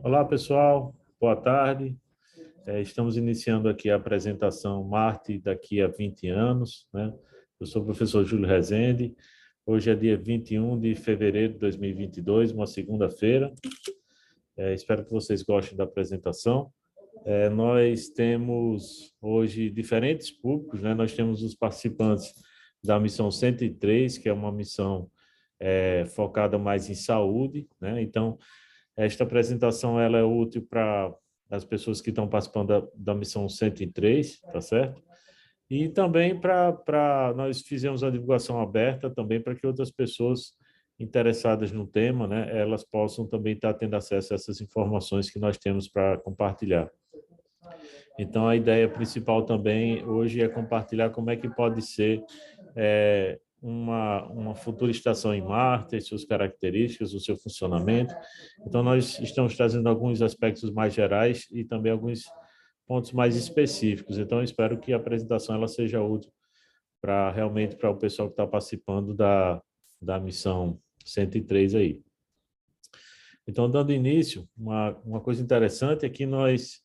Olá, pessoal. Boa tarde. Estamos iniciando aqui a apresentação Marte daqui a 20 anos, né? Eu sou o professor Júlio Rezende. Hoje é dia 21 de fevereiro de 2022, uma segunda-feira. Espero que vocês gostem da apresentação. Nós temos hoje diferentes públicos, né? Nós temos os participantes da missão 103, que é uma missão focada mais em saúde, né? Então, esta apresentação ela é útil para as pessoas que estão participando da missão 103, tá certo? E também nós fizemos a divulgação aberta também para que outras pessoas interessadas no tema, né, elas possam também estar tendo acesso a essas informações que nós temos para compartilhar. Então, a ideia principal também hoje é compartilhar como é que pode ser uma futura estação em Marte, as suas características, o seu funcionamento. Então, nós estamos trazendo alguns aspectos mais gerais e também alguns pontos mais específicos. Então, eu espero que a apresentação ela seja útil realmente para o pessoal que está participando da missão 103 aí. Então, dando início, uma coisa interessante é que nós,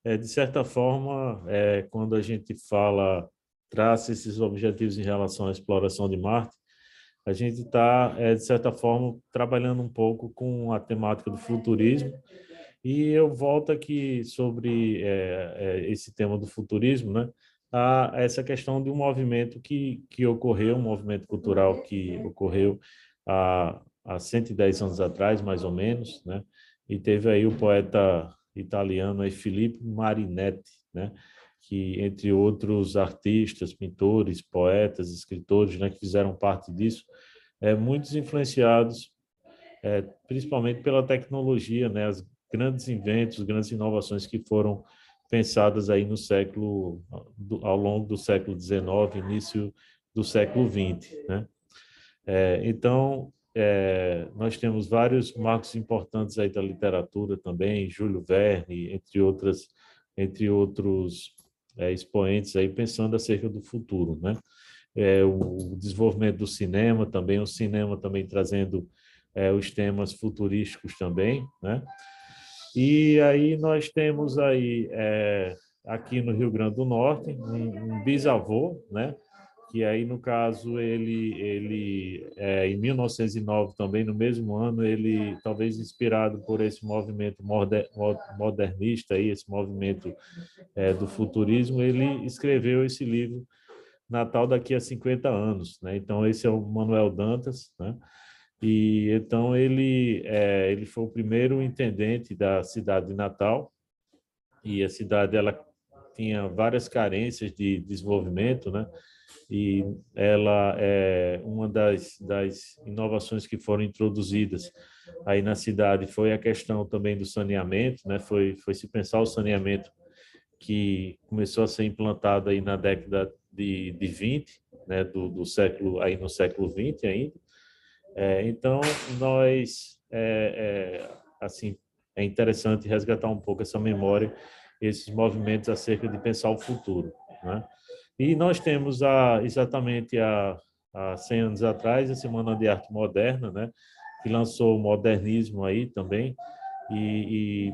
de certa forma, quando a gente traça esses objetivos em relação à exploração de Marte, a gente está, de certa forma, trabalhando um pouco com a temática do futurismo. E eu volto aqui sobre esse tema do futurismo, né? A essa questão de um movimento que ocorreu, um movimento cultural que ocorreu há 110 anos atrás, mais ou menos, né? E teve aí o poeta italiano aí, Filippo Marinetti, né? Que, entre outros artistas, pintores, poetas, escritores, né, que fizeram parte disso, muitos influenciados, principalmente pela tecnologia, né, as grandes inventos, grandes inovações que foram pensadas aí ao longo do século XIX, início do século XX, né? Então, nós temos vários marcos importantes aí da literatura também, Júlio Verne, entre outros expoentes aí pensando acerca do futuro, né? O desenvolvimento do cinema também, o cinema também trazendo os temas futurísticos também, né? E aí nós temos aí, aqui no Rio Grande do Norte, um bisavô, né? Que aí, no caso, em 1909, também, no mesmo ano, ele, talvez inspirado por esse movimento modernista, aí, esse movimento do futurismo, ele escreveu esse livro, Natal daqui a 50 anos, né? Então, esse é o Manuel Dantas, né? E então ele foi o primeiro intendente da cidade de Natal, e a cidade ela tinha várias carências de desenvolvimento, né? E ela é uma das inovações que foram introduzidas aí na cidade foi a questão também do saneamento, né? Foi se pensar o saneamento que começou a ser implantado aí na década de 20, né? Do século aí no século 20 ainda. Então, assim, é interessante resgatar um pouco essa memória, esses movimentos acerca de pensar o futuro, né? E nós temos exatamente há 100 anos atrás a Semana de Arte Moderna, né? Que lançou o modernismo aí também, e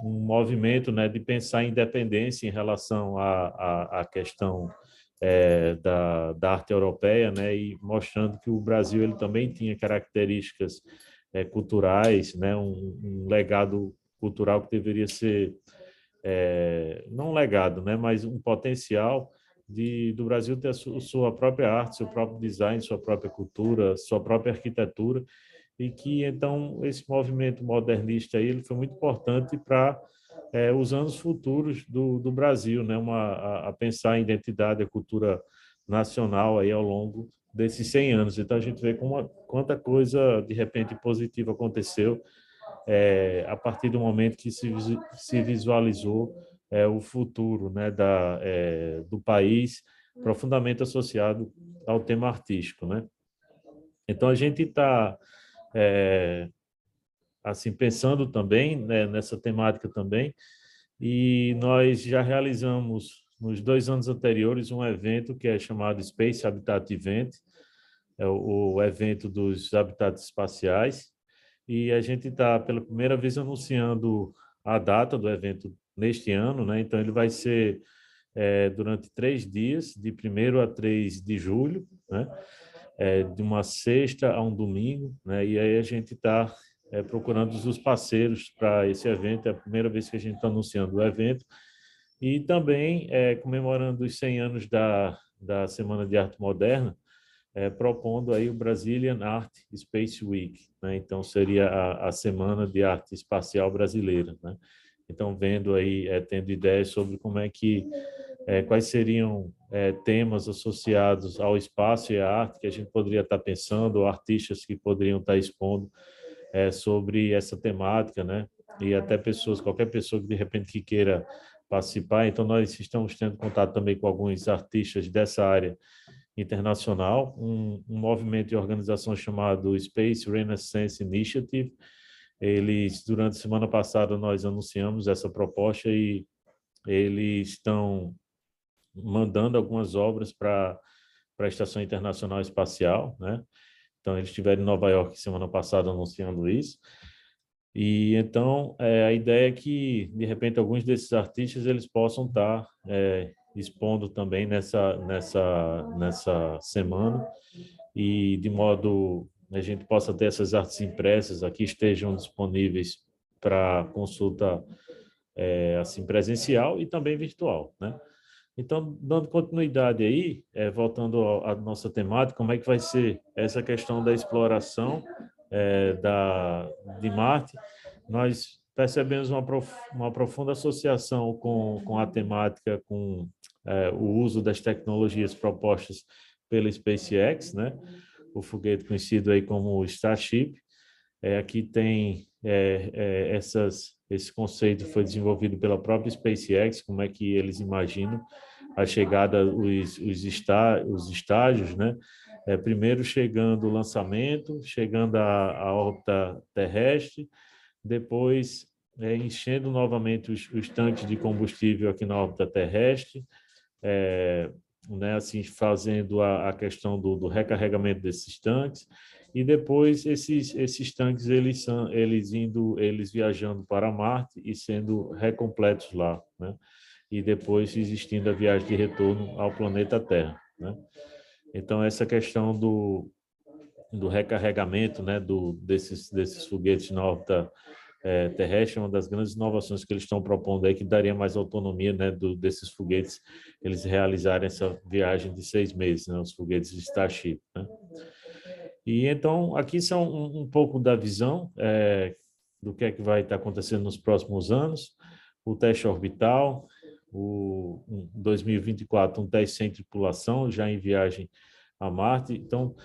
um movimento, né, de pensar em independência em relação à questão da arte europeia, né, e mostrando que o Brasil ele também tinha características culturais, né, um legado cultural que deveria ser não um legado, né, mas um potencial do Brasil ter a sua própria arte, seu próprio design, sua própria cultura, sua própria arquitetura, e que então esse movimento modernista aí, ele foi muito importante para os anos futuros do Brasil, né? A pensar em identidade, a cultura nacional aí ao longo desses 100 anos. Então a gente vê quanta coisa de repente positiva aconteceu a partir do momento que se visualizou o futuro, né, do país, profundamente associado ao tema artístico, né? Então a gente está assim pensando também, né, nessa temática também, e nós já realizamos nos 2 anos anteriores um evento que é chamado Space Habitat Event, é o evento dos habitats espaciais, e a gente está, pela primeira vez, anunciando a data do evento neste ano, né? Então, ele vai ser durante 3 dias, de 1º a 3 de julho, né? De uma sexta a um domingo, né? E aí a gente está procurando os parceiros para esse evento. É a primeira vez que a gente está anunciando o evento. E também comemorando os 100 anos da Semana de Arte Moderna, propondo aí o Brazilian Art Space Week, né? Então seria a Semana de Arte Espacial Brasileira, né? Então vendo aí, tendo ideias sobre como é que quais seriam temas associados ao espaço e à arte que a gente poderia estar pensando, ou artistas que poderiam estar expondo sobre essa temática, né? E até pessoas, qualquer pessoa que de repente que queira participar. Então nós estamos tendo contato também com alguns artistas dessa área internacional, um movimento e organização chamado Space Renaissance Initiative. Eles, durante a semana passada, nós anunciamos essa proposta e eles estão mandando algumas obras para a Estação Internacional Espacial, né? Então, eles estiveram em Nova York semana passada anunciando isso. E então, a ideia é que, de repente, alguns desses artistas eles possam estar expondo também nessa semana e de modo a gente possa ter essas artes impressas aqui estejam disponíveis para consulta assim presencial e também virtual, né? Então, dando continuidade aí, voltando à nossa temática, como é que vai ser essa questão da exploração de Marte? Nós percebemos uma profunda associação com a temática, com o uso das tecnologias propostas pela SpaceX, né? O foguete conhecido aí como Starship. Aqui tem esse conceito foi desenvolvido pela própria SpaceX, como é que eles imaginam a chegada, os estágios, né? Primeiro chegando o lançamento, chegando à órbita terrestre, depois enchendo novamente os tanques de combustível aqui na órbita terrestre, né, assim, fazendo a questão do recarregamento desses tanques, e depois esses tanques eles viajando para Marte e sendo recompletos lá, né? E depois existindo a viagem de retorno ao planeta Terra, né? Então essa questão do recarregamento, né, desses foguetes na órbita terrestre é uma das grandes inovações que eles estão propondo aí, que daria mais autonomia, né, desses foguetes, eles realizarem essa viagem de 6 meses, né, os foguetes de Starship, né? E então, aqui são um pouco da visão do que é que vai estar acontecendo nos próximos anos, o teste orbital, o 2024, um teste sem tripulação, já em viagem a Marte. Então,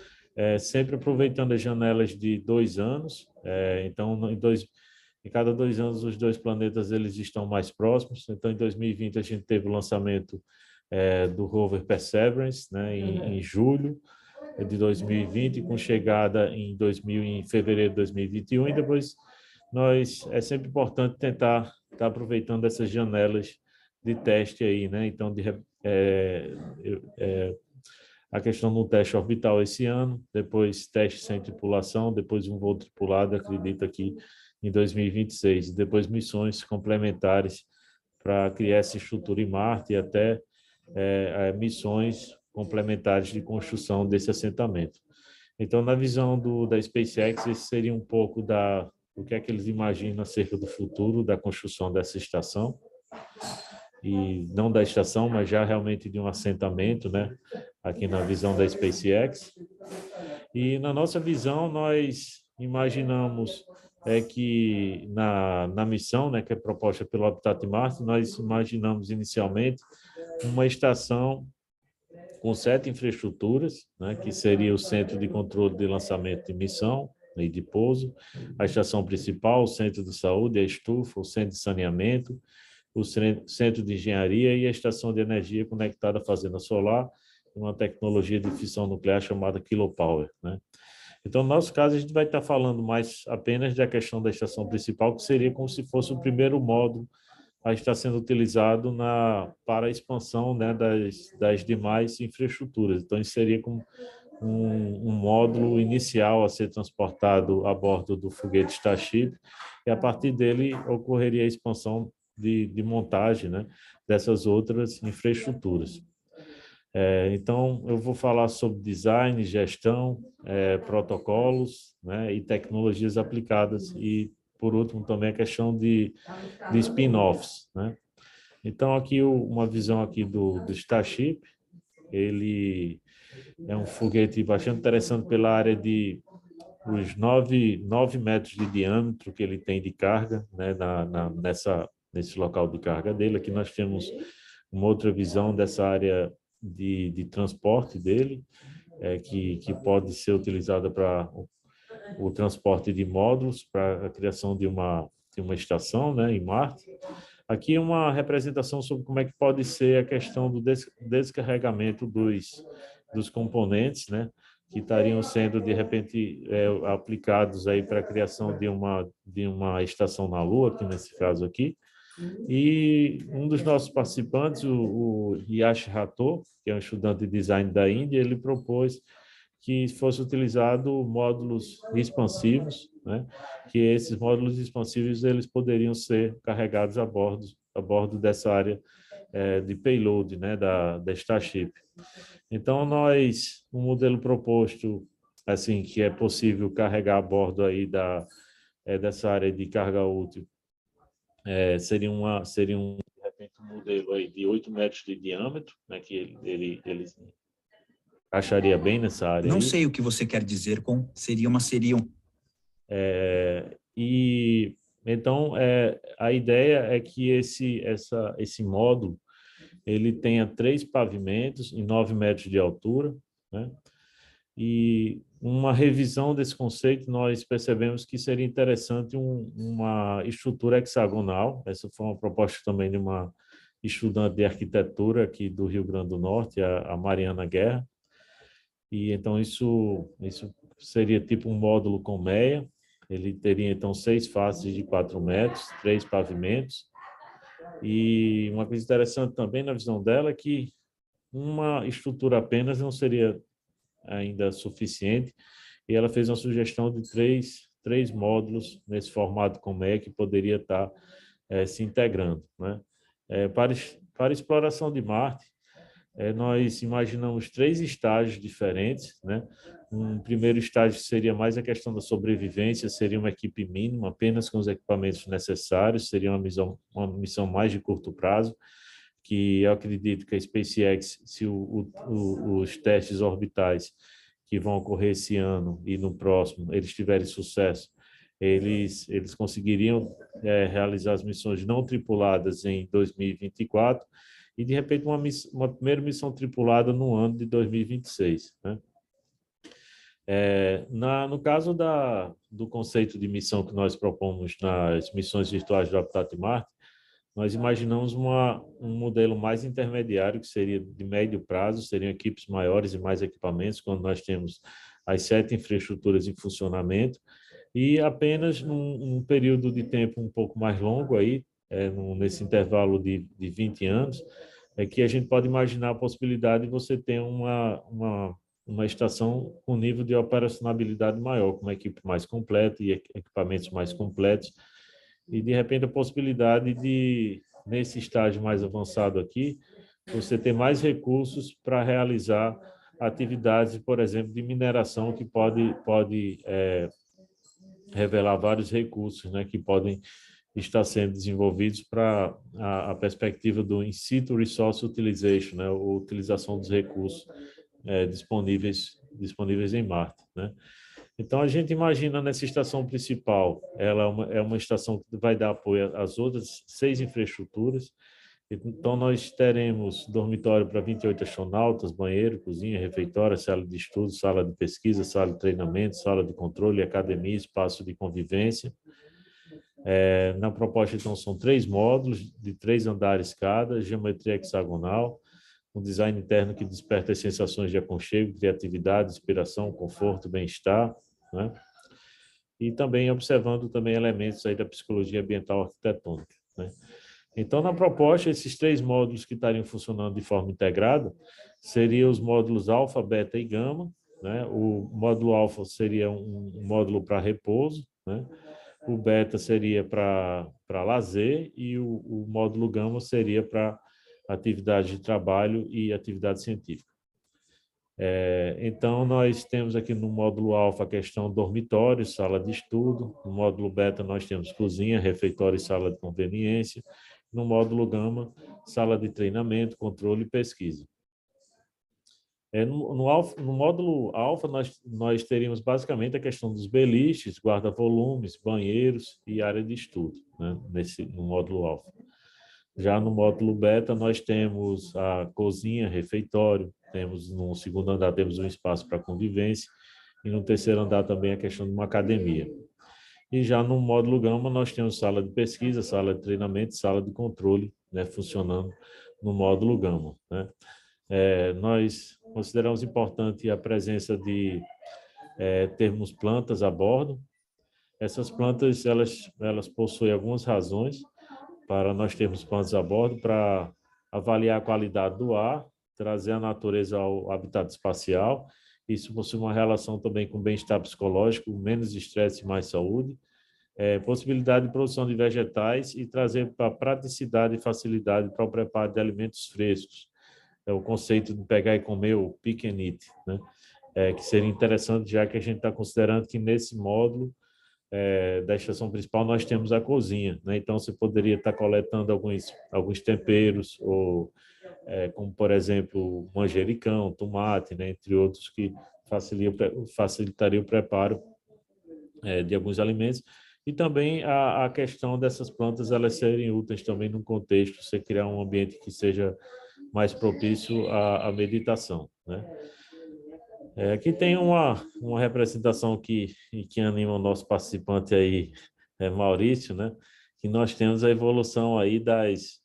sempre aproveitando as janelas de 2 anos. Então, em cada 2 anos, os dois planetas eles estão mais próximos. Então, em 2020, a gente teve o lançamento do rover Perseverance, né, em julho de 2020, com chegada em fevereiro de 2021, e depois é sempre importante tentar estar aproveitando essas janelas de teste aí, né? Então, a questão do teste orbital esse ano, depois teste sem tripulação, depois um voo tripulado, acredito que em 2026, depois missões complementares para criar essa estrutura em Marte e até missões complementares de construção desse assentamento. Então, na visão da SpaceX, esse seria um pouco do que é que eles imaginam acerca do futuro da construção dessa estação, e não da estação, mas já realmente de um assentamento, né, aqui na visão da SpaceX. E na nossa visão, nós imaginamos que na missão, né, que é proposta pelo Habitat Marte, nós imaginamos inicialmente uma estação com 7 infraestruturas, né, que seria o centro de controle de lançamento de missão e de pouso, a estação principal, o centro de saúde, a estufa, o centro de saneamento, o centro de engenharia e a estação de energia conectada à fazenda solar, uma tecnologia de fissão nuclear chamada Kilopower, né? Então, no nosso caso, a gente vai estar falando mais apenas da questão da estação principal, que seria como se fosse o primeiro módulo a estar sendo utilizado para a expansão, né, das demais infraestruturas. Então, isso seria como um módulo inicial a ser transportado a bordo do foguete Starship, e a partir dele ocorreria a expansão de montagem, né, dessas outras infraestruturas. Então, eu vou falar sobre design, gestão, protocolos, né, e tecnologias aplicadas, e, por último, também a questão de spin-offs, né? Então, aqui uma visão aqui do Starship. Ele é um foguete bastante interessante pela área de os 9 metros de diâmetro que ele tem de carga, né, nesse local de carga dele. Aqui nós temos uma outra visão dessa área de transporte dele, que pode ser utilizada para o transporte de módulos, para a criação de uma estação, né, em Marte. Aqui uma representação sobre como é que pode ser a questão do descarregamento dos componentes, né, que estariam sendo, de repente, aplicados aí para a criação de uma estação na Lua, aqui nesse caso aqui. E um dos nossos participantes, o Yash Rathore, que é um estudante de design da Índia, ele propôs que fosse utilizado módulos expansivos, né? Que esses módulos expansivos eles poderiam ser carregados a bordo dessa área de payload, né? Da Starship. Então, o modelo proposto, assim, que é possível carregar a bordo aí dessa área de carga útil, seria de repente, um modelo aí de 8 metros de diâmetro, né? Que ele acharia bem nessa área Não aí. sei o que você quer dizer com seria um. E então a ideia é que esse módulo ele tenha 3 pavimentos em 9 metros de altura, né? E uma revisão desse conceito, nós percebemos que seria interessante uma estrutura hexagonal. Essa foi uma proposta também de uma estudante de arquitetura aqui do Rio Grande do Norte, a Mariana Guerra. E então isso seria tipo um módulo colmeia. Ele teria então 6 faces de 4 metros, 3 pavimentos. E uma coisa interessante também na visão dela é que uma estrutura apenas não seria ainda suficiente. E ela fez uma sugestão de três módulos nesse formato colmeia que poderia estar se integrando, né? Para exploração de Marte, nós imaginamos 3 estágios diferentes, né? Um primeiro estágio seria mais a questão da sobrevivência, seria uma equipe mínima, apenas com os equipamentos necessários, seria uma missão mais de curto prazo, que eu acredito que a SpaceX, se os testes orbitais que vão ocorrer esse ano e no próximo, eles tiverem sucesso, eles conseguiriam realizar as missões não tripuladas em 2024 e, de repente, uma primeira missão tripulada no ano de 2026, né? No caso do conceito de missão que nós propomos nas missões virtuais do Habitat Marte, nós imaginamos um modelo mais intermediário, que seria de médio prazo, seriam equipes maiores e mais equipamentos, quando nós temos as 7 infraestruturas em funcionamento, e apenas num período de tempo um pouco mais longo, aí, nesse intervalo de 20 anos, que a gente pode imaginar a possibilidade de você ter uma estação com nível de operacionalidade maior, com uma equipe mais completa e equipamentos mais completos, e, de repente, a possibilidade de, nesse estágio mais avançado aqui, você ter mais recursos para realizar atividades, por exemplo, de mineração, que pode revelar vários recursos, né, que podem estar sendo desenvolvidos para a perspectiva do in situ resource utilization, né, a utilização dos recursos disponíveis em Marte, né? Então, a gente imagina nessa estação principal, ela é uma estação que vai dar apoio às outras 6 infraestruturas. Então, nós teremos dormitório para 28 astronautas, banheiro, cozinha, refeitório, sala de estudo, sala de pesquisa, sala de treinamento, sala de controle, academia, espaço de convivência. Na proposta, então, são 3 módulos de 3 andares cada, geometria hexagonal, um design interno que desperta as sensações de aconchego, criatividade, inspiração, conforto, bem-estar, né? E também observando também elementos aí da psicologia ambiental arquitetônica, né? Então, na proposta, esses 3 módulos que estariam funcionando de forma integrada seriam os módulos alfa, beta e gama, né? O módulo alfa seria um módulo para repouso, né? O beta seria para lazer e o módulo gama seria para atividade de trabalho e atividade científica. Então, nós temos aqui no módulo alfa a questão dormitório, sala de estudo. No módulo beta, nós temos cozinha, refeitório e sala de conveniência. No módulo gama, sala de treinamento, controle e pesquisa. No módulo alfa, nós teríamos basicamente a questão dos beliches, guarda-volumes, banheiros e área de estudo, né, no módulo alfa. Já no módulo beta, nós temos a cozinha, refeitório, no segundo andar temos um espaço para convivência e no terceiro andar também a questão de uma academia. E já no módulo gama, nós temos sala de pesquisa, sala de treinamento, sala de controle, né, funcionando no módulo gama, né. Nós consideramos importante a presença de termos plantas a bordo. Essas plantas, elas possuem algumas razões para nós termos plantas a bordo, para avaliar a qualidade do ar, trazer a natureza ao habitat espacial. Isso possui uma relação também com bem-estar psicológico, menos estresse e mais saúde. Possibilidade de produção de vegetais e trazer para praticidade e facilidade para o preparo de alimentos frescos. É o conceito de pegar e comer o pick and eat, né? Que seria interessante, já que a gente está considerando que nesse módulo da estação principal nós temos a cozinha, né? Então você poderia estar coletando alguns temperos, ou como por exemplo manjericão, tomate, né? Entre outros que facilitaria o preparo de alguns alimentos. E também a questão dessas plantas elas serem úteis também no contexto, você criar um ambiente que seja mais propício à meditação, né? Aqui tem uma representação que anima o nosso participante aí, Maurício, né? Que nós temos a evolução aí das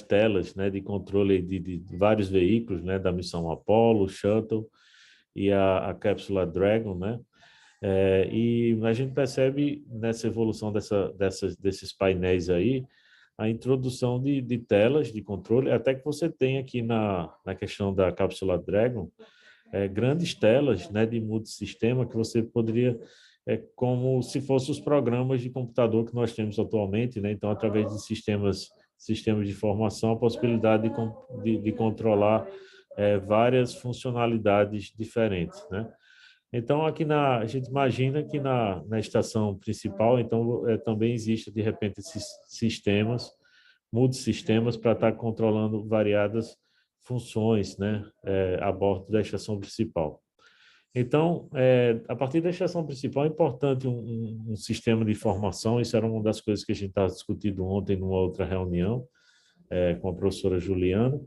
telas, né? De controle de vários veículos, né? Da missão Apollo, Shuttle e a cápsula Dragon, né? E a gente percebe nessa evolução desses painéis aí, a introdução de telas de controle, até que você tem aqui na questão da cápsula Dragon, grandes telas, né, de multissistema que você poderia, como se fossem os programas de computador que nós temos atualmente, né? Então, através de sistemas de informação, a possibilidade de controlar várias funcionalidades diferentes, né? Então, a gente imagina que na estação principal, então, também existe, de repente, esses sistemas, multissistemas, para estar controlando variadas funções, né, a bordo da estação principal. Então, a partir da estação principal, é importante um sistema de informação. Isso era uma das coisas que a gente estava discutindo ontem numa outra reunião com a professora Juliana.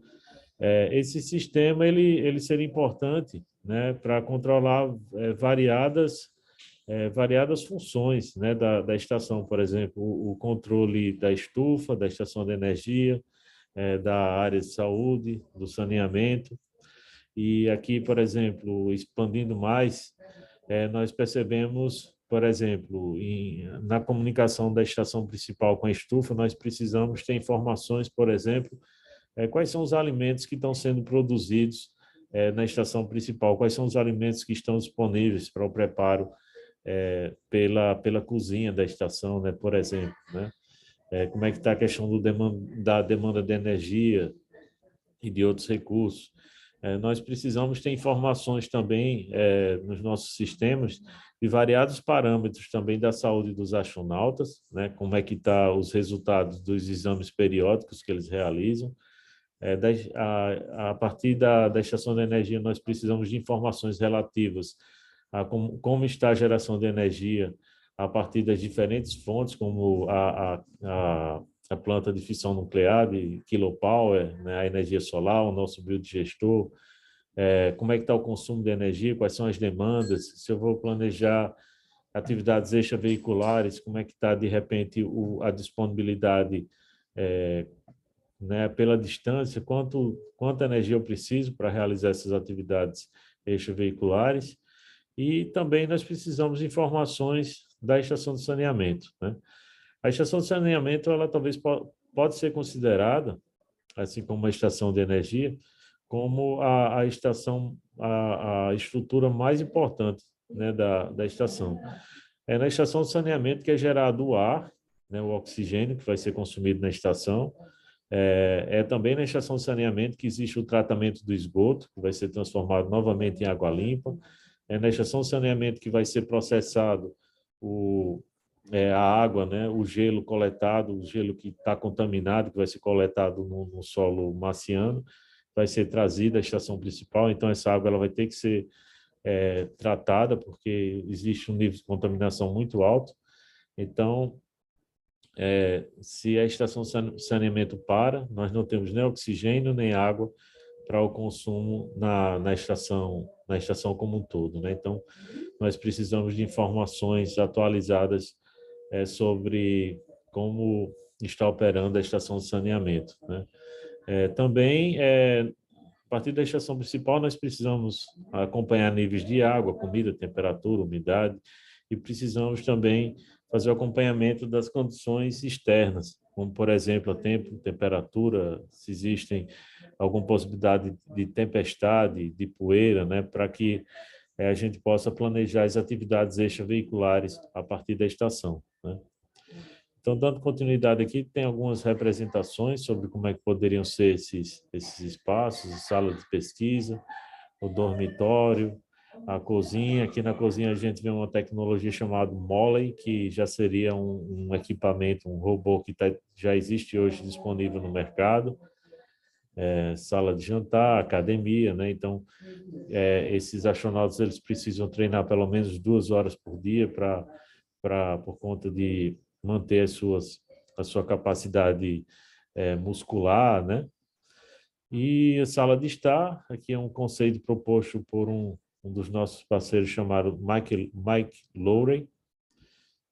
Esse sistema ele seria importante, né, para controlar variadas funções, né, da estação, por exemplo, o controle da estufa, da estação de energia, da área de saúde, do saneamento. E aqui, por exemplo, expandindo mais, nós percebemos, por exemplo, na comunicação da estação principal com a estufa, nós precisamos ter informações, por exemplo, quais são os alimentos que estão sendo produzidos na estação principal, quais são os alimentos que estão disponíveis para o preparo pela cozinha da estação, né, por exemplo, né? Como é que está a questão da demanda de energia e de outros recursos. Nós precisamos ter informações também nos nossos sistemas de variados parâmetros também da saúde dos astronautas, né? Como é que está os resultados dos exames periódicos que eles realizam. A partir da estação de energia, nós precisamos de informações relativas a como está a geração de energia a partir das diferentes fontes, como a planta de fissão nuclear de kilopower, né, a energia solar, o nosso biodigestor, como é que está o consumo de energia, quais são as demandas, se eu vou planejar atividades extraveiculares, como é que está, de repente, a disponibilidade né, pela distância, quanta energia eu preciso para realizar essas atividades extraveiculares. E também nós precisamos de informações da estação de saneamento, né? A estação de saneamento, ela talvez pode ser considerada, assim como uma estação de energia, como a estação a estrutura mais importante, né, da estação. É na estação de saneamento que é gerado o ar, né, o oxigênio que vai ser consumido na estação. É também na estação de saneamento que existe o tratamento do esgoto, que vai ser transformado novamente em água limpa. É na estação de saneamento que vai ser processado a água, né, o gelo coletado, o gelo que está contaminado, que vai ser coletado no solo marciano, vai ser trazido à estação principal. Então, essa água ela vai ter que ser tratada, porque existe um nível de contaminação muito alto. Então, se a estação de saneamento para, nós não temos nem oxigênio nem água para o consumo na estação como um todo, né? Então, nós precisamos de informações atualizadas sobre como está operando a estação de saneamento, né? Também, a partir da estação principal, nós precisamos acompanhar níveis de água, comida, temperatura, umidade, e precisamos também fazer o acompanhamento das condições externas, como, por exemplo, o tempo, temperatura, se existem alguma possibilidade de tempestade, de poeira, né, para que a gente possa planejar as atividades extraveiculares a partir da estação, né? Então, dando continuidade aqui, tem algumas representações sobre como é que poderiam ser esses espaços, a sala de pesquisa, o dormitório, a cozinha. Aqui na cozinha a gente vê uma tecnologia chamada Moley, que já seria um equipamento, um robô que já existe hoje disponível no mercado. Sala de jantar, academia, né? Então, esses astronautas eles precisam treinar pelo menos 2 horas por dia por conta de manter a sua capacidade muscular, né? E a sala de estar, aqui é um conceito proposto por um dos nossos parceiros chamado Mike Lowry.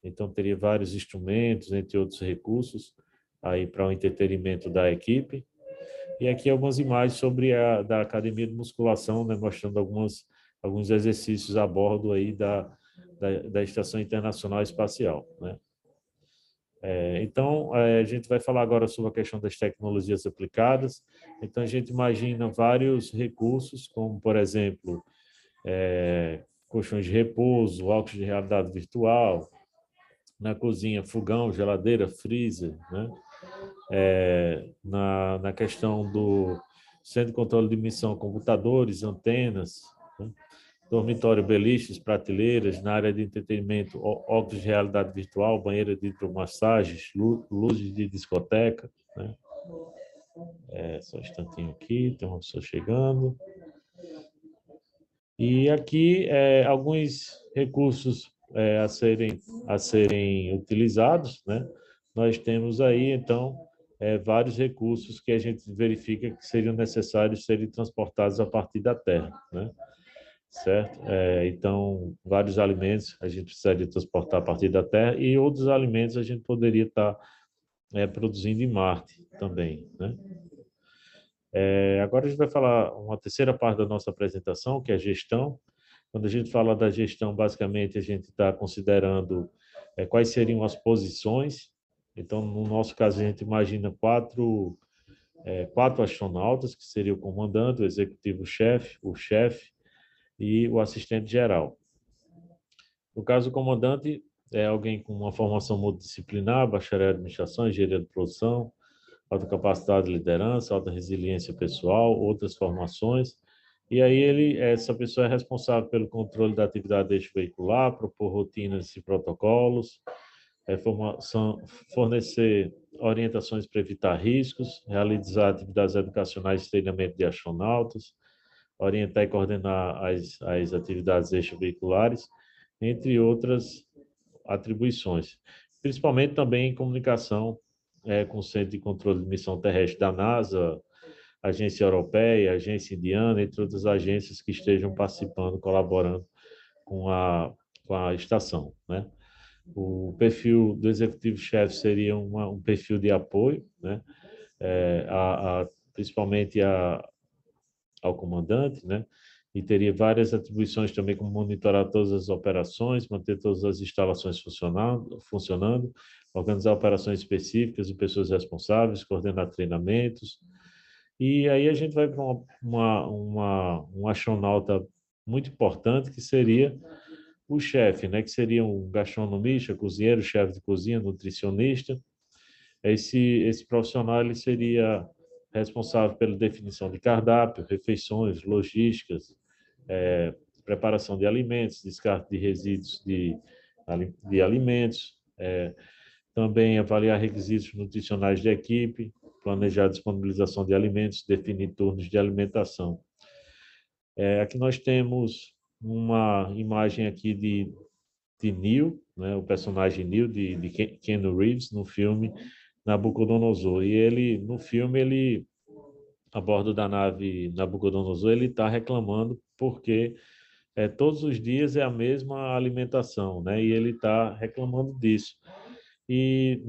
Então, teria vários instrumentos, entre outros recursos, aí para o entretenimento da equipe. E aqui algumas imagens sobre da academia de musculação, né, mostrando alguns exercícios a bordo aí da Estação Internacional Espacial, né? Então, a gente vai falar agora sobre a questão das tecnologias aplicadas. Então, a gente imagina vários recursos, como, por exemplo, colchões de repouso, óculos de realidade virtual, na cozinha, fogão, geladeira, freezer, né? Na questão do centro de controle de missão, computadores, antenas, né? Dormitório, beliches, prateleiras, na área de entretenimento, óculos de realidade virtual, banheira de hidromassagens, luzes de discoteca, né? Só um instantinho aqui, tem uma pessoa chegando. E aqui alguns recursos a serem utilizados, né? Nós temos aí, então, vários recursos que a gente verifica que seriam necessários serem transportados a partir da Terra, né? Certo? Então, vários alimentos a gente precisaria transportar a partir da Terra e outros alimentos a gente poderia estar produzindo em Marte também, né? Agora a gente vai falar uma terceira parte da nossa apresentação, que é a gestão. Quando a gente fala da gestão, basicamente a gente está considerando quais seriam as posições. Então, no nosso caso, a gente imagina quatro astronautas, que seria o comandante, o executivo-chefe, o chefe e o assistente geral. No caso, o comandante é alguém com uma formação multidisciplinar, bacharel em administração, engenharia de produção, alta capacidade de liderança, alta resiliência pessoal, outras formações. E aí essa pessoa é responsável pelo controle da atividade extraveicular, propor rotinas e protocolos, fornecer orientações para evitar riscos, realizar atividades educacionais e treinamento de astronautas, orientar e coordenar as atividades extraveiculares, entre outras atribuições. Principalmente também em comunicação com o Centro de Controle de Missão Terrestre da NASA, agência europeia, agência indiana, entre outras agências que estejam participando, colaborando com a estação, né? O perfil do executivo-chefe seria um perfil de apoio, né? Principalmente ao comandante, né? E teria várias atribuições também, como monitorar todas as operações, manter todas as instalações funcionando, organizar operações específicas e pessoas responsáveis, coordenar treinamentos, E aí a gente vai para um astronauta muito importante, que seria o chefe, né? Que seria um gastronomista, cozinheiro, chefe de cozinha, nutricionista. Esse profissional ele seria responsável pela definição de cardápio, refeições, logísticas, preparação de alimentos, descarte de resíduos de alimentos, também avaliar requisitos nutricionais de equipe, planejar a disponibilização de alimentos, definir turnos de alimentação. Aqui nós temos uma imagem aqui de Neil, né, o personagem Neil de Keanu Reeves no filme Nabucodonosor. E ele, no filme, ele a bordo da nave Nabucodonosor, ele está reclamando porque todos os dias é a mesma alimentação, né? E ele está reclamando disso. E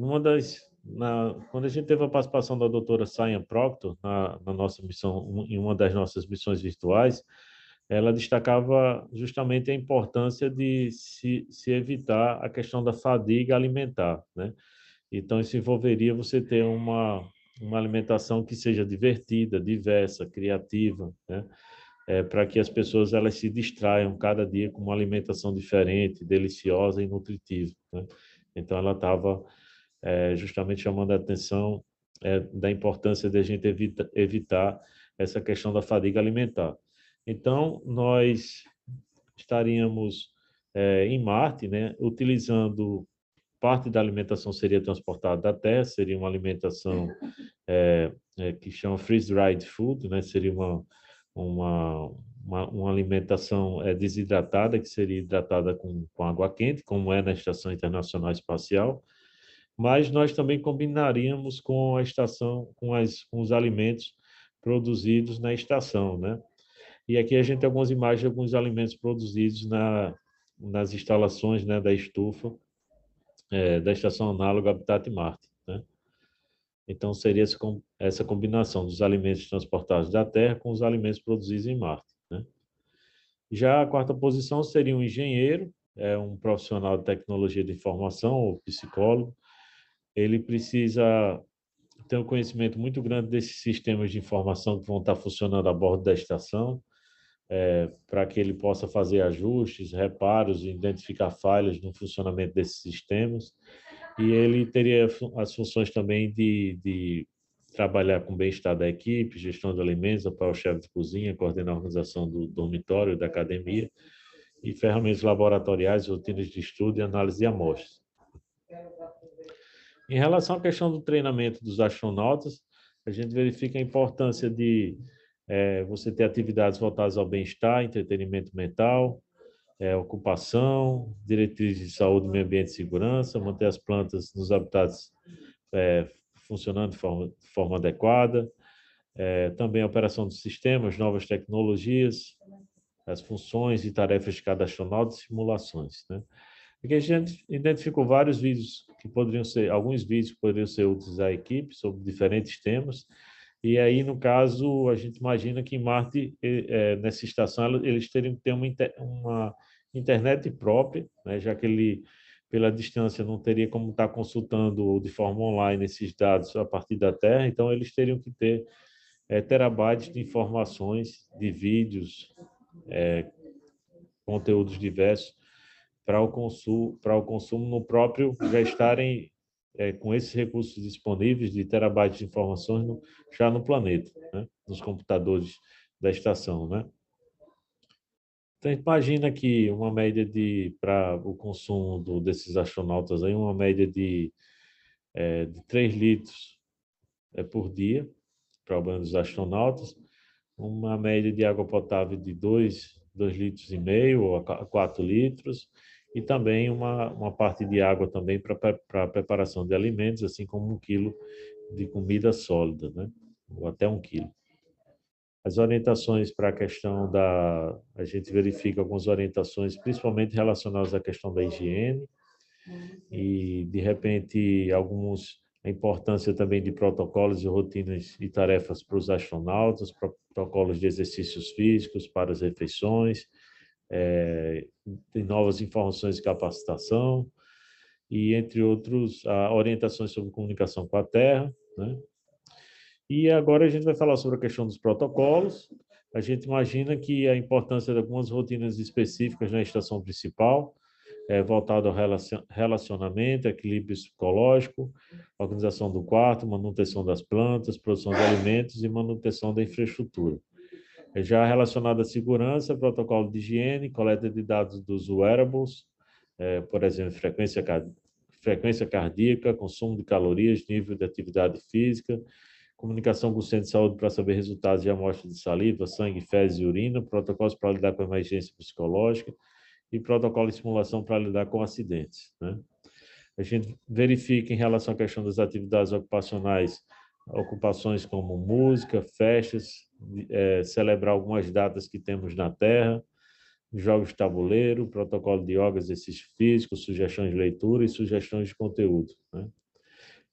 quando a gente teve a participação da doutora Sayan Proctor na nossa missão, em uma das nossas missões virtuais, ela destacava justamente a importância de se evitar a questão da fadiga alimentar, né? Então, isso envolveria você ter uma alimentação que seja divertida, diversa, criativa, né? Para que as pessoas elas se distraiam cada dia com uma alimentação diferente, deliciosa e nutritiva, né? Então, ela estava justamente chamando a atenção da importância de a gente evitar essa questão da fadiga alimentar. Então, nós estaríamos em Marte, né, utilizando parte da alimentação seria transportada da Terra, seria uma alimentação que chama freeze-dried food, né, seria uma, uma alimentação desidratada, que seria hidratada com água quente, como é na Estação Internacional Espacial, mas nós também combinaríamos com a estação, com os alimentos produzidos na estação, né? E aqui a gente tem algumas imagens de alguns alimentos produzidos nas instalações, né, da estufa, da estação análoga Habitat Marte, né? Então, seria essa combinação dos alimentos transportados da Terra com os alimentos produzidos em Marte, né? Já a quarta posição seria um engenheiro, um profissional de tecnologia de informação, ou psicólogo. Ele precisa ter um conhecimento muito grande desses sistemas de informação que vão estar funcionando a bordo da estação, para que ele possa fazer ajustes, reparos, identificar falhas no funcionamento desses sistemas. E ele teria as funções também de trabalhar com o bem-estar da equipe, gestão de alimentos, apoiar o chefe de cozinha, coordenar a organização do dormitório, da academia, e ferramentas laboratoriais, rotinas de estudo e análise de amostras. Em relação à questão do treinamento dos astronautas, a gente verifica a importância de você ter atividades voltadas ao bem-estar, entretenimento mental, ocupação, diretrizes de saúde, meio ambiente e segurança, manter as plantas nos habitats funcionando de forma adequada, também a operação dos sistemas, novas tecnologias, as funções e tarefas de cada astronauta e simulações, né? Aqui a gente identificou vários vídeos que poderiam ser, alguns vídeos que poderiam ser úteis à equipe sobre diferentes temas. E aí, no caso, a gente imagina que em Marte, nessa estação, eles teriam que ter uma internet própria, né, já que ele, pela distância, não teria como estar consultando de forma online esses dados a partir da Terra. Então, eles teriam que ter terabytes de informações, de vídeos, conteúdos diversos para o consumo no próprio, já estarem com esses recursos disponíveis de terabytes de informações já no planeta, né? Nos computadores da estação, né? Então, imagina que uma média para o consumo desses astronautas, aí, uma média de 3 litros por dia para o banho dos astronautas, uma média de água potável de 2 litros e meio ou a 4 litros, e também uma parte de água também para a preparação de alimentos, assim como 1 quilo de comida sólida, né? Ou até 1 quilo. As orientações para a questão a gente verifica algumas orientações, principalmente relacionadas à questão da higiene, e, de repente, a importância também de protocolos e rotinas e tarefas para os astronautas, protocolos de exercícios físicos para as refeições, tem novas informações de capacitação e, entre outros, orientações sobre comunicação com a Terra, né? E agora a gente vai falar sobre a questão dos protocolos. A gente imagina que a importância de algumas rotinas específicas na estação principal, voltado ao relacionamento, equilíbrio psicológico, organização do quarto, manutenção das plantas, produção de alimentos e manutenção da infraestrutura. Já relacionado à segurança, protocolo de higiene, coleta de dados dos wearables, por exemplo, frequência cardíaca, consumo de calorias, nível de atividade física, comunicação com o centro de saúde para saber resultados de amostras de saliva, sangue, fezes e urina, protocolos para lidar com emergência psicológica e protocolo de simulação para lidar com acidentes, né? A gente verifica em relação à questão das atividades ocupacionais, ocupações como música, festas, celebrar algumas datas que temos na Terra, jogos de tabuleiro, protocolo de yoga, exercício físico, sugestões de leitura e sugestões de conteúdo, né?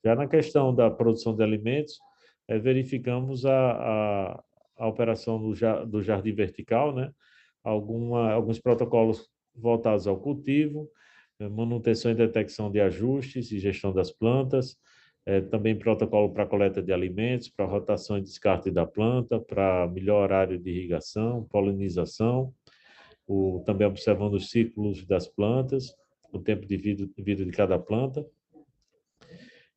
Já na questão da produção de alimentos, verificamos a operação do jardim vertical, né? Alguns protocolos voltados ao cultivo, manutenção e detecção de ajustes e gestão das plantas, também protocolo para coleta de alimentos, para rotação e descarte da planta, para melhor horário de irrigação, polinização, também observando os ciclos das plantas, o tempo de vida de cada planta.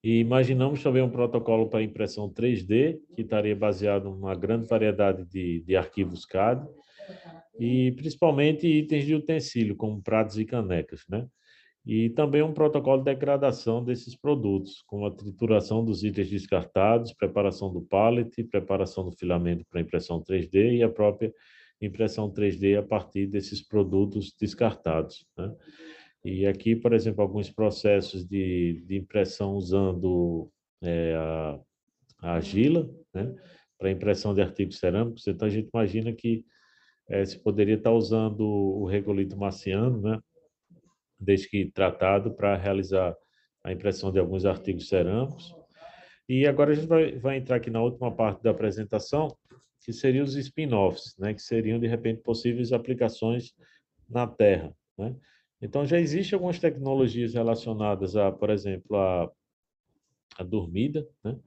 E imaginamos também um protocolo para impressão 3D, que estaria baseado numa grande variedade de arquivos CAD, e principalmente itens de utensílio, como pratos e canecas, né? E também um protocolo de degradação desses produtos, como a trituração dos itens descartados, preparação do pallet, preparação do filamento para impressão 3D e a própria impressão 3D a partir desses produtos descartados, né? E aqui, por exemplo, alguns processos de impressão usando a argila, né, para impressão de artigos cerâmicos. Então, a gente imagina que se poderia estar usando o regolito marciano, né, desde que tratado, para realizar a impressão de alguns artigos cerâmicos. E agora a gente vai entrar aqui na última parte da apresentação, que seriam os spin-offs, né, que seriam, de repente, possíveis aplicações na Terra, né? Então, já existem algumas tecnologias relacionadas a, por exemplo, a dormida, né?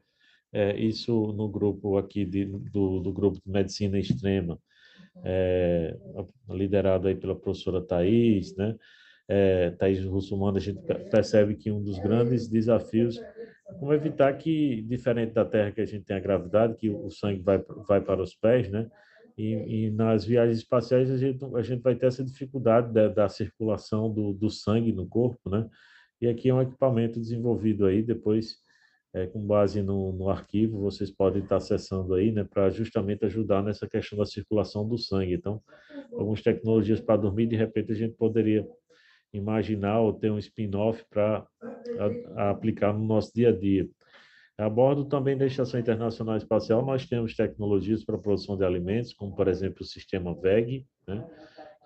Isso no grupo aqui do grupo de medicina extrema, liderado aí pela professora Thais, né? Thais Russomano, a gente percebe que um dos grandes desafios é como evitar que, diferente da Terra, que a gente tem a gravidade, que o sangue vai para os pés, né? E nas viagens espaciais a gente vai ter essa dificuldade da circulação do sangue no corpo, né? E aqui é um equipamento desenvolvido aí, depois, com base no arquivo, vocês podem estar acessando aí, né, para justamente ajudar nessa questão da circulação do sangue. Então, algumas tecnologias para dormir, de repente a gente poderia imaginar ou ter um spin-off para aplicar no nosso dia a dia. A bordo também da Estação Internacional Espacial, nós temos tecnologias para a produção de alimentos, como, por exemplo, o sistema VEG, né,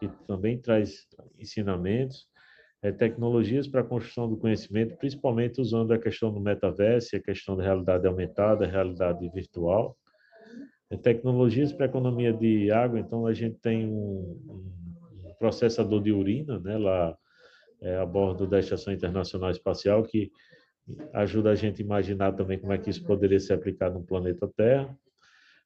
que também traz ensinamentos, tecnologias para a construção do conhecimento, principalmente usando a questão do metaverso, a questão da realidade aumentada, a realidade virtual. Tecnologias para a economia de água, então a gente tem um processador de urina, né, lá a bordo da Estação Internacional Espacial, que ajuda a gente a imaginar também como é que isso poderia ser aplicado no planeta Terra.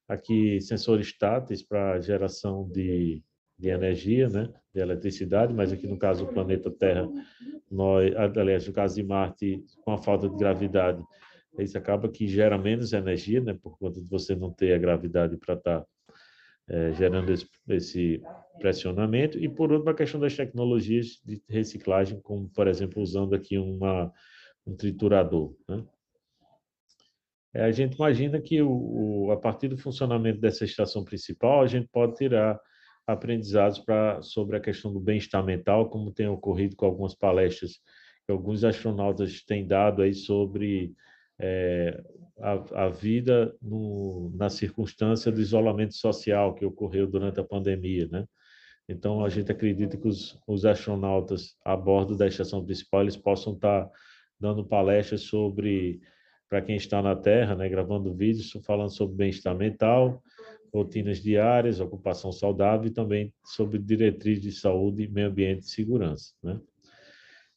Aqui, sensores táteis para geração de energia, né, de eletricidade, mas aqui no caso do planeta Terra, aliás, no caso de Marte, com a falta de gravidade, isso acaba que gera menos energia, né, por conta de você não ter a gravidade para estar gerando esse pressionamento. E, por último, a questão das tecnologias de reciclagem, como, por exemplo, usando aqui um triturador, né? A gente imagina que, a partir do funcionamento dessa estação principal, a gente pode tirar aprendizados sobre a questão do bem-estar mental, como tem ocorrido com algumas palestras que alguns astronautas têm dado aí sobre a vida na circunstância do isolamento social que ocorreu durante a pandemia, né? Então, a gente acredita que os astronautas a bordo da estação principal eles possam estar dando palestras sobre, para quem está na Terra, né, gravando vídeos falando sobre bem-estar mental, rotinas diárias, ocupação saudável e também sobre diretrizes de saúde, meio ambiente e segurança, né?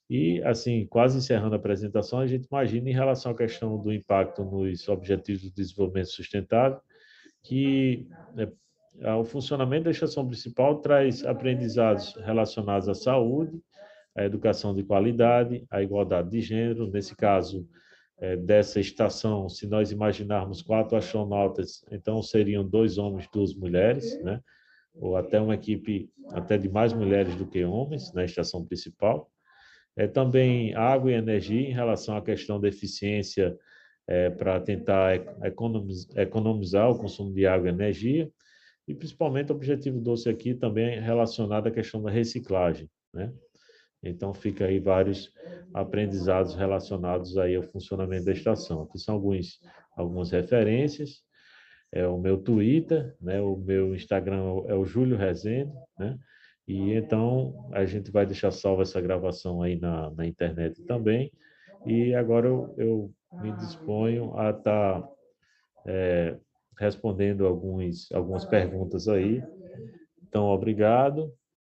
E, assim, quase encerrando a apresentação, a gente imagina em relação à questão do impacto nos Objetivos de Desenvolvimento Sustentável, que o funcionamento da estação principal traz aprendizados relacionados à saúde, à educação de qualidade, à igualdade de gênero. Nesse caso, dessa estação, se nós imaginarmos 4 astronautas, então seriam 2 homens, 2 mulheres, né? Ou até uma equipe até de mais mulheres do que homens na estação principal. Também água e energia em relação à questão da eficiência, para tentar economizar o consumo de água e energia, e principalmente o objetivo doce aqui também é relacionado à questão da reciclagem, né? Então fica aí vários aprendizados relacionados aí ao funcionamento da estação. Aqui são algumas referências, o meu Twitter, né? O meu Instagram é o Júlio Rezende, né? E então a gente vai deixar salva essa gravação aí na internet também. E agora eu me disponho a estar respondendo algumas perguntas aí. Então, obrigado